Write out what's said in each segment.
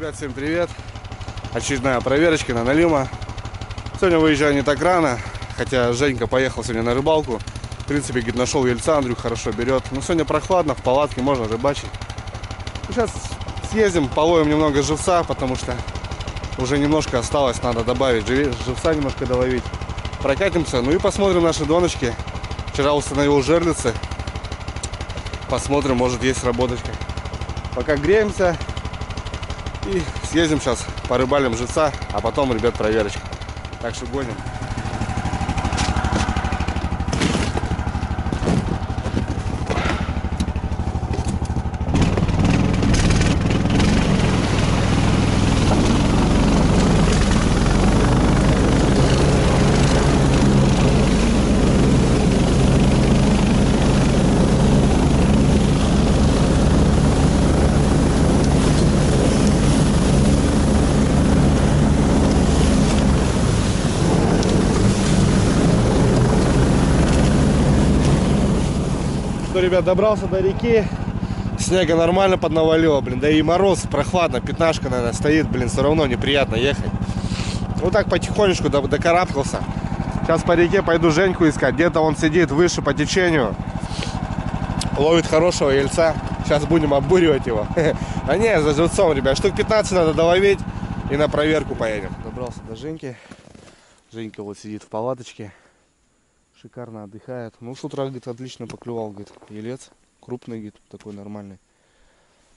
Ребят, всем привет! Очередная проверочка на налима. Сегодня выезжаю не так рано, хотя Женька поехал сегодня на рыбалку. В принципе, говорит, нашел ельца, Андрюх хорошо берет. Но сегодня прохладно, в палатке можно рыбачить. Сейчас съездим, половим немного живца, потому что уже немножко осталось, надо добавить живца, немножко доловить. Прокатимся, ну и посмотрим наши доночки. Вчера установил жерлицы. Посмотрим, может есть работочка. Пока греемся. И съездим сейчас, порыбалим живца, а потом, ребят, проверочка. Так что гоним. Ребят, добрался до реки, снега нормально поднавалило, блин, да и мороз, прохладно, пятнашка, наверное, стоит, блин, все равно неприятно ехать. Вот так потихонечку докарабкался. Сейчас по реке пойду Женьку искать, где-то он сидит выше по течению, ловит хорошего ельца, сейчас будем оббуривать его. А не, за живцом, ребят, штук 15 надо доловить и на проверку поедем. Добрался до Женьки, Женька вот сидит в палаточке. Шикарно отдыхает. Ну, с утра, говорит, отлично поклевал, говорит, елец. Крупный, говорит, такой нормальный.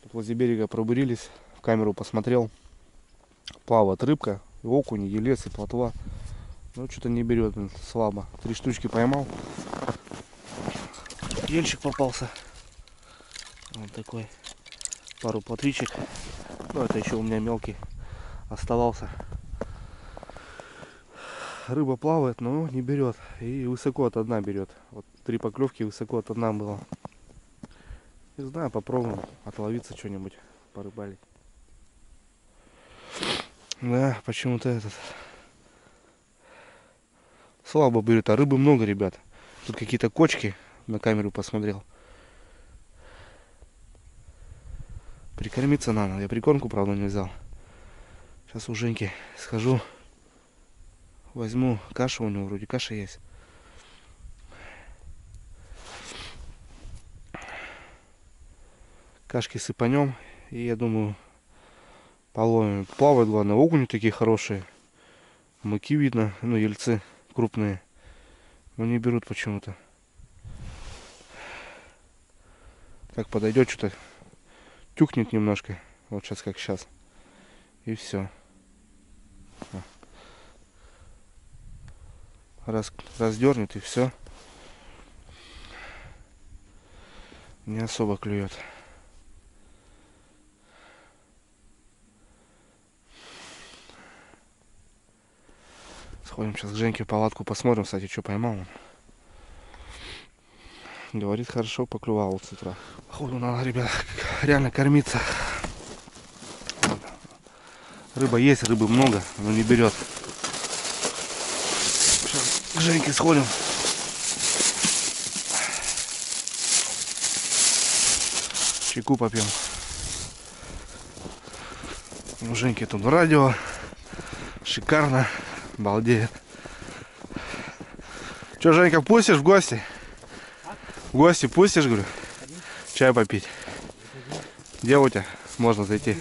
Тут возле берега пробурились, в камеру посмотрел. Плавает рыбка, и окунь, и елец, и плотва. Ну, что-то не берет, блин, слабо. 3 штучки поймал. Ельчик попался. Вот такой. Пару плотвичек. Ну, это еще у меня мелкий оставался. Рыба плавает, но не берет. И высоко от дна берет. Вот 3 поклевки высоко от дна было. Не знаю, попробуем отловиться что-нибудь, порыбалить. Да, почему-то этот слабо берет, а рыбы много, ребят. Тут какие-то кочки, на камеру посмотрел. Прикормиться надо. Я прикормку, правда, не взял. Сейчас у Женьки схожу. Возьму кашу, у него вроде каша есть. Кашки сыпанем. И я думаю, половим. Плавают, главное, окуни такие хорошие. Мыки видно, ну, ельцы крупные. Но не берут почему-то. Как подойдет, что-то тюкнет немножко. Вот сейчас как сейчас. И все. Раздернет и все. Не особо клюет. Сходим сейчас к Женьке в палатку, посмотрим, кстати, что поймал он. Говорит, хорошо поклевал с утра. Походу надо, ребят, реально кормиться. Рыба есть, рыбы много, но не берет. Сейчас к Женьке сходим. Чайку попьем. У Женьки тут радио. Шикарно. Балдеет. Че, Женька, пустишь в гости? В гости пустишь, говорю? Чай попить. Где у тебя можно зайти?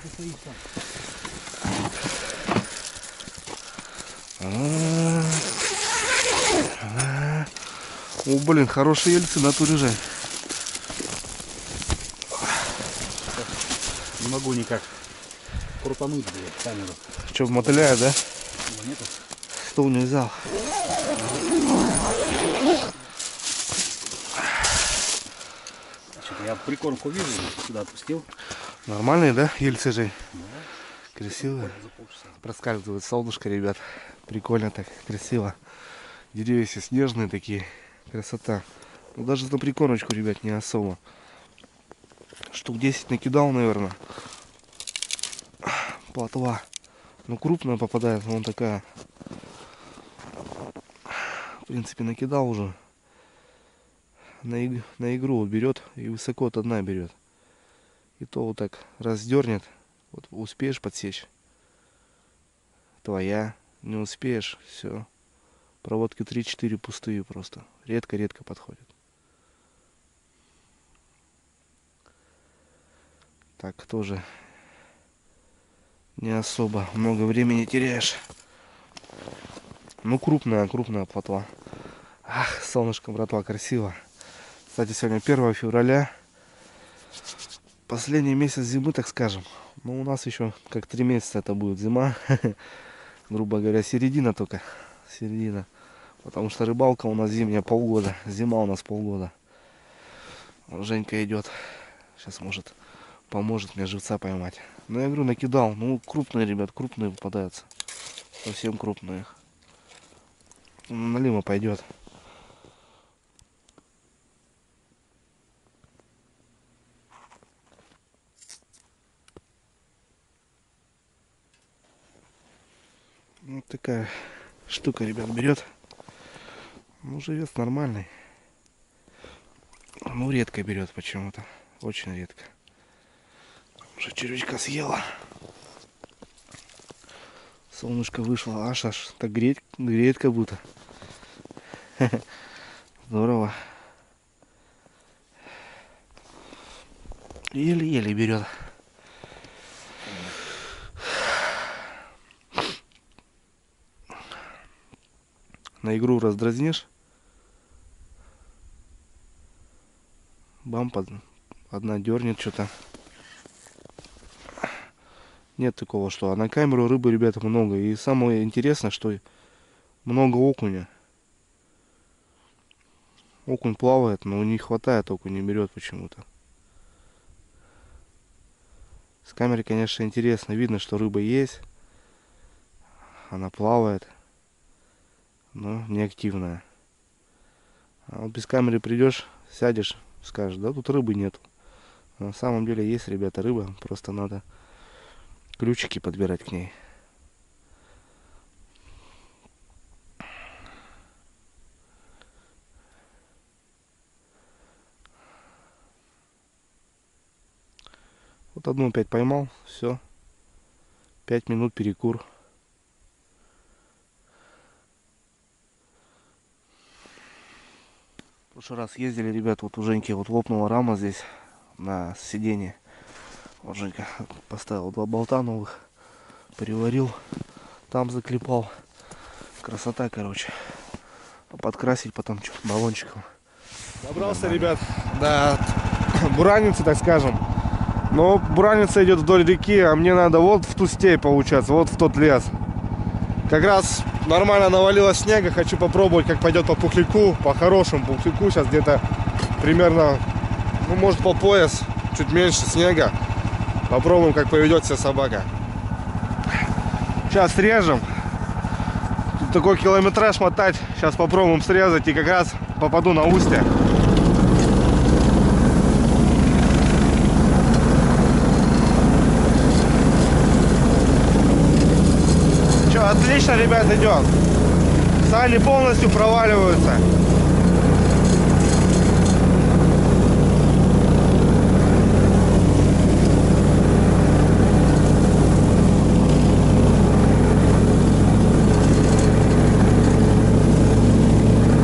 О, блин, хорошие ельцы на туре, Жень. Не могу никак крутануть, блядь, камеру. Че, мотыляет, да? Нету. Стул не взял. Что-то я прикормку вижу, сюда отпустил. Нормальные, да, ельцы, Жень? Да. Красивые. Проскальзывает солнышко, ребят. Прикольно так, красиво. Деревья все снежные такие. Красота. Ну, даже на прикормочку, ребят, не особо. Штук 10 накидал, наверное. Плотва. Ну, крупная попадает, вон такая. В принципе, накидал уже. На игру вот берет и высоко от дна берет. И то вот так раздернет, Вот успеешь подсечь, твоя. Не успеешь, все. Проводки 3-4 пустые просто. Редко-редко подходят. Так тоже не особо много времени теряешь. Ну, крупная плотва. Ах, солнышко, братва, красиво. Кстати, сегодня 1 февраля. Последний месяц зимы, так скажем. Ну, у нас еще как 3 месяца это будет зима. Грубо говоря, середина только. Середина. Потому что рыбалка у нас зимняя полгода. Зима у нас полгода. Женька идет. Сейчас, может, поможет мне живца поймать. Ну, я говорю, накидал. Ну, крупные, ребят, крупные попадаются. Совсем крупные. Налима пойдет. Вот такая штука, ребят, берет. Ну, живец нормальный. Ну, редко берет почему-то. Очень редко. Уже червячка съела. Солнышко вышло. Аж так греет как будто. Здорово. Еле-еле берет. На игру раздразнишь. Бам, одна дернет что-то. Нет такого, что. А на камеру рыбы, ребята, много. И самое интересное, что много окуня. Окунь плавает, но не хватает, окунь не берет почему-то. С камеры, конечно, интересно. Видно, что рыба есть. Она плавает. Но не активная. А вот без камеры придешь, сядешь, скажешь, да тут рыбы нету. А на самом деле есть, ребята, рыба. Просто надо ключики подбирать к ней. Вот одну опять поймал, все. 5 минут перекур. В прошлый раз ездили, ребят, вот у Женьки вот лопнула рама здесь на сиденье. Вот Женька поставил 2 болта новых, приварил, там заклепал. Красота, короче. А подкрасить потом баллончиком. Добрался, ребят, до бураницы, так скажем. Но бураница идет вдоль реки, а мне надо вот в ту степь, получаться, вот в тот лес. Как раз нормально навалило снега, хочу попробовать, как пойдет по пухляку, по хорошему пухляку. Сейчас где-то примерно, ну, может, по пояс, чуть меньше снега. Попробуем, как поведет себя собака. Сейчас срежем. Тут такой километраж мотать. Сейчас попробуем срезать и как раз попаду на устье. Че, отлично, ребят, идет. Сани полностью проваливаются.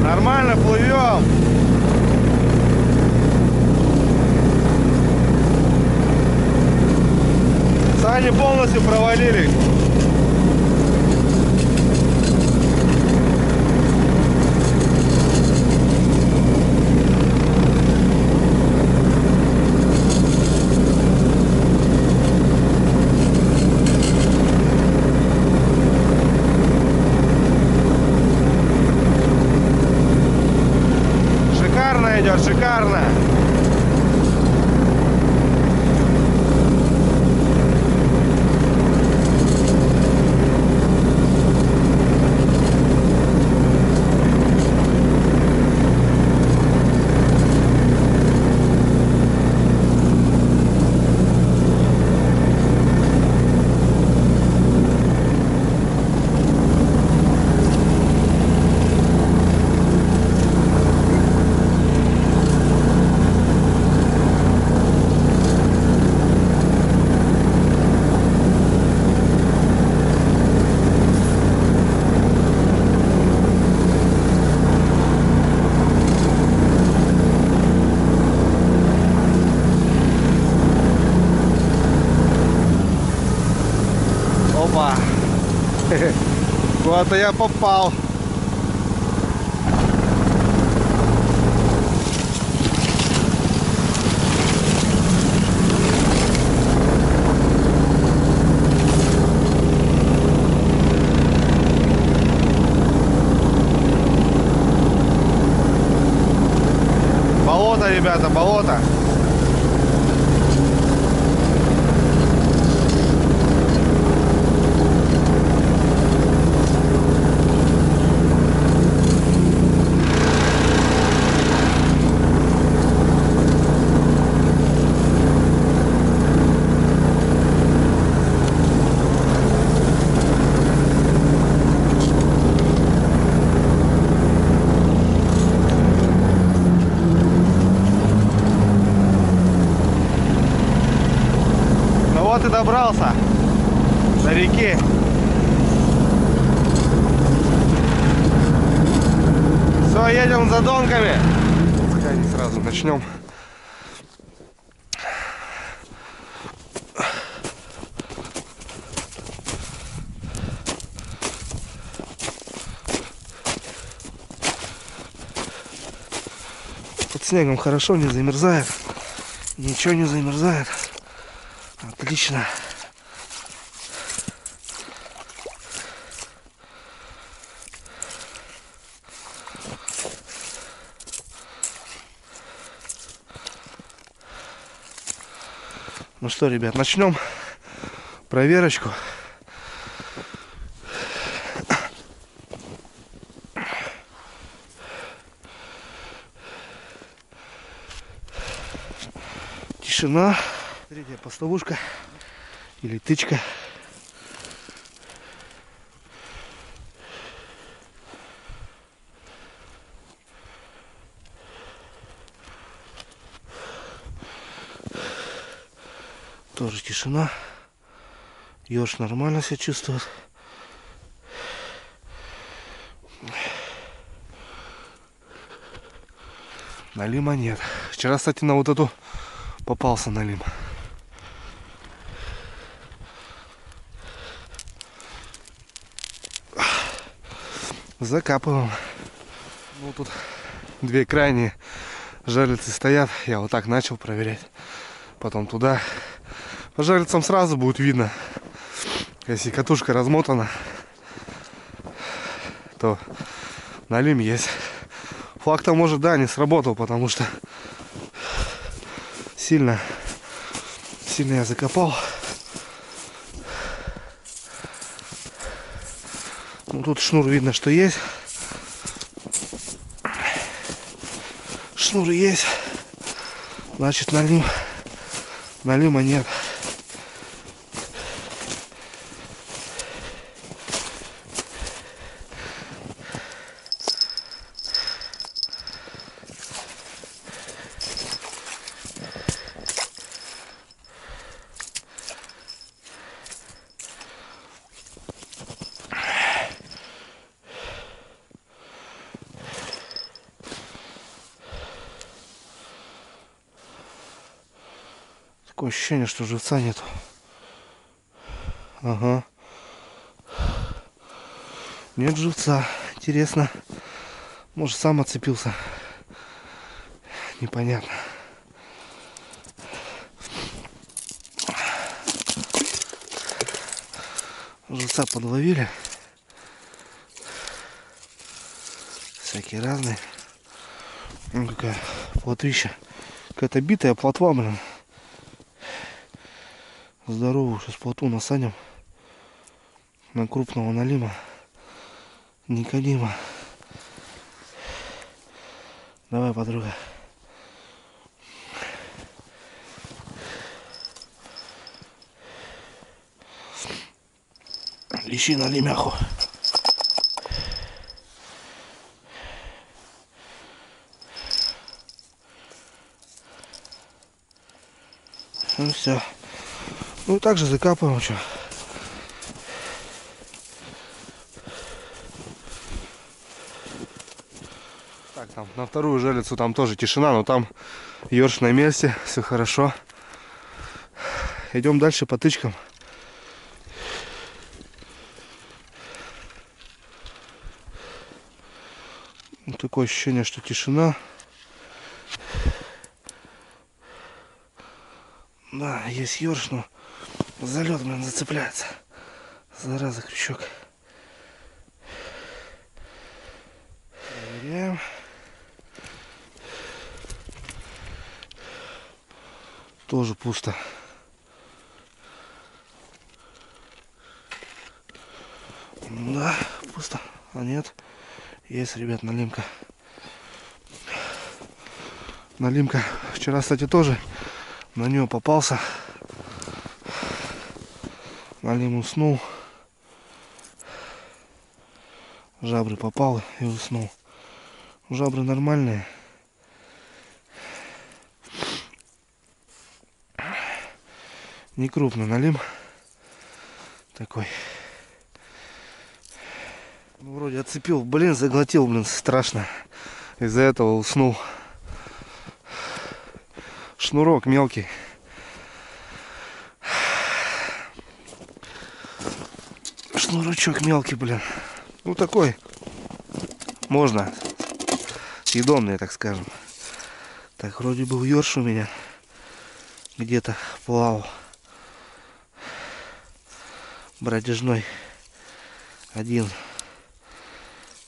Нормально плывем. Сани полностью провалились. Шикарно идет, шикарно. Вот и я попал. Болото, ребята, болото. Вот и добрался до реки. Все, едем за донками. Пускай сразу начнем. Под снегом хорошо, не замерзает. Ничего не замерзает. Отлично. Ну что, ребят, начнем проверочку. Тишина. Третья постовушка или тычка. Тоже тишина. Ёж нормально себя чувствует. Налима нет. Вчера, кстати, на вот эту попался налим. Закапываем. Ну тут две крайние жерлицы стоят. Я вот так начал проверять. Потом туда. По жерлицам сразу будет видно. Если катушка размотана, то налим есть. Флаг-то может, да, не сработал, потому что сильно я закопал. Ну, тут шнур видно, что есть. Шнур есть. Значит, налима нет. Такое ощущение, что живца нету. Ага. Нет живца. Интересно. Может, сам отцепился. Непонятно. Живца подловили. Всякие разные. Ну, какая плотвища. Какая-то битая плотва, блин. Здоровую сейчас плотву насадим на крупного налима. Никодима. Давай, подруга. Ищи налимяху. Ну все. Ну также закапываем, что. Так, там на вторую жерлицу там тоже тишина, но там ёрш на месте, все хорошо. Идем дальше по тычкам. такое ощущение, что тишина. Да, есть ёрш, но залет, блин, зацепляется. Зараза, крючок. Проверяем. Тоже пусто. Да, пусто. А нет. Есть, ребят, налимка. Налимка. Вчера, кстати, тоже на нее попался. Налим уснул. Жабры попал и уснул. Жабры нормальные. Не крупный налим. Такой. Ну, вроде отцепил. Блин, заглотил, блин, страшно. Из-за этого уснул. Шнурок мелкий. Шнурочок мелкий, блин. Ну, такой. Можно. Съедобный, так скажем. Так, вроде был ёрш у меня. Где-то плавал. Бродяжной. Один.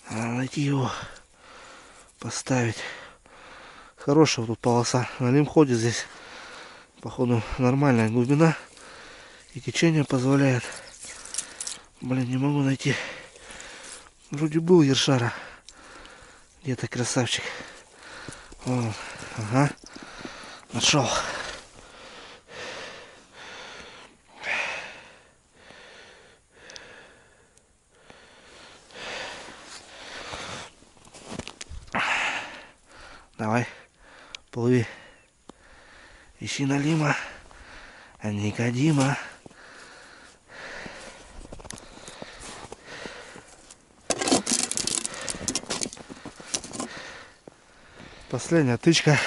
Надо найти его. Поставить. Хорошая тут полоса. Налим ходит здесь. Походу нормальная глубина. И течение позволяет. Блин, не могу найти. Вроде был ершара. Где-то красавчик. Вон. Ага. Нашел. Давай, плыви. Ищи налима, а Никодима. Последняя тычка.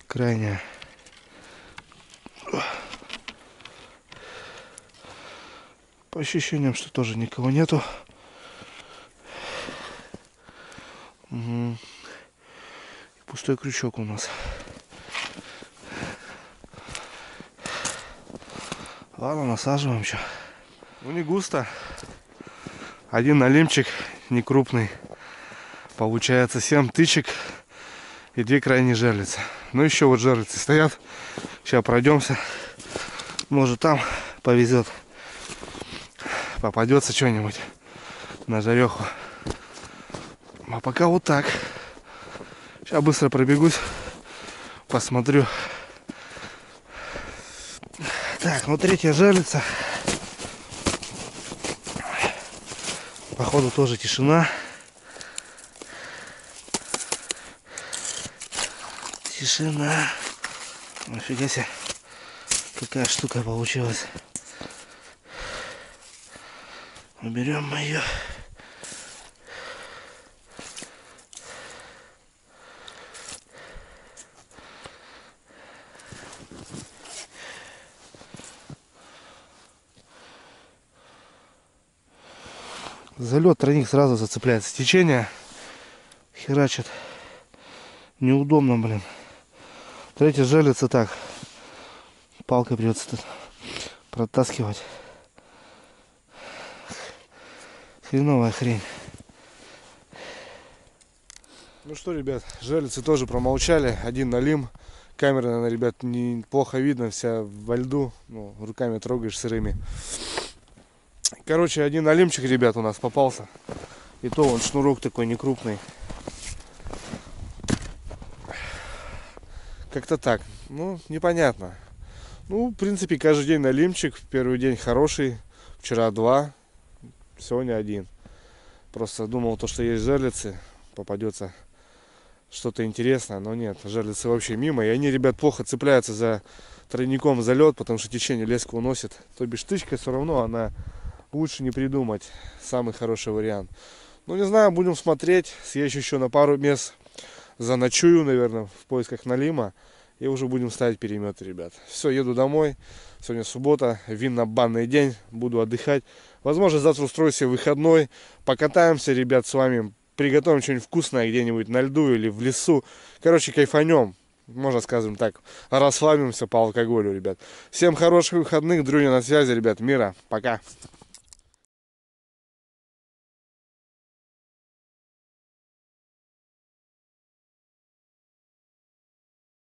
Крайняя. По ощущениям, что тоже никого нету. Угу. Пустой крючок у нас. Ладно, насаживаем что. Ну, не густо. Один налимчик, не крупный. Получается 7 тычек и 2 крайние жерлицы. Ну, еще вот жерлицы стоят. Сейчас пройдемся. Может, там повезет. Попадется что-нибудь на жареху. А пока вот так. Сейчас быстро пробегусь. Посмотрю. Так, ну третья жерлица. Походу тоже тишина. Тишина. Нафига себе. Какая штука получилась. Уберем мы ее. Залет, тройник сразу зацепляется. Течение херачит. Неудобно, блин. Третья жерлица так. Палкой придется тут протаскивать. Хреновая хрень. Ну что, ребят, жерлицы тоже промолчали. Один налим. Камера, наверное, ребят, неплохо видно. Вся во льду. Ну, руками трогаешь сырыми. Короче, один налимчик, ребят, у нас попался. И то он шнурок такой некрупный. Как-то так. Ну, непонятно. Ну, в принципе, каждый день налимчик. Первый день хороший. Вчера 2. Сегодня 1. Просто думал, то, что есть жерлицы, попадется что-то интересное. Но нет, жерлицы вообще мимо. И они, ребят, плохо цепляются за тройником за лед, потому что течение леску уносит. То бишь тычка все равно, она лучше не придумать. Самый хороший вариант. Ну, не знаю, будем смотреть. Съезжу еще на пару мест. Заночую, наверное, в поисках налима. И уже будем ставить переметы, ребят. Все, еду домой. Сегодня суббота, винно-банный день. Буду отдыхать. Возможно, завтра устрою себе выходной. Покатаемся, ребят, с вами. Приготовим что-нибудь вкусное где-нибудь на льду или в лесу. Короче, кайфанем. Можно, скажем так, расслабимся по алкоголю, ребят. Всем хороших выходных. Дрюня на связи, ребят. Мира. Пока.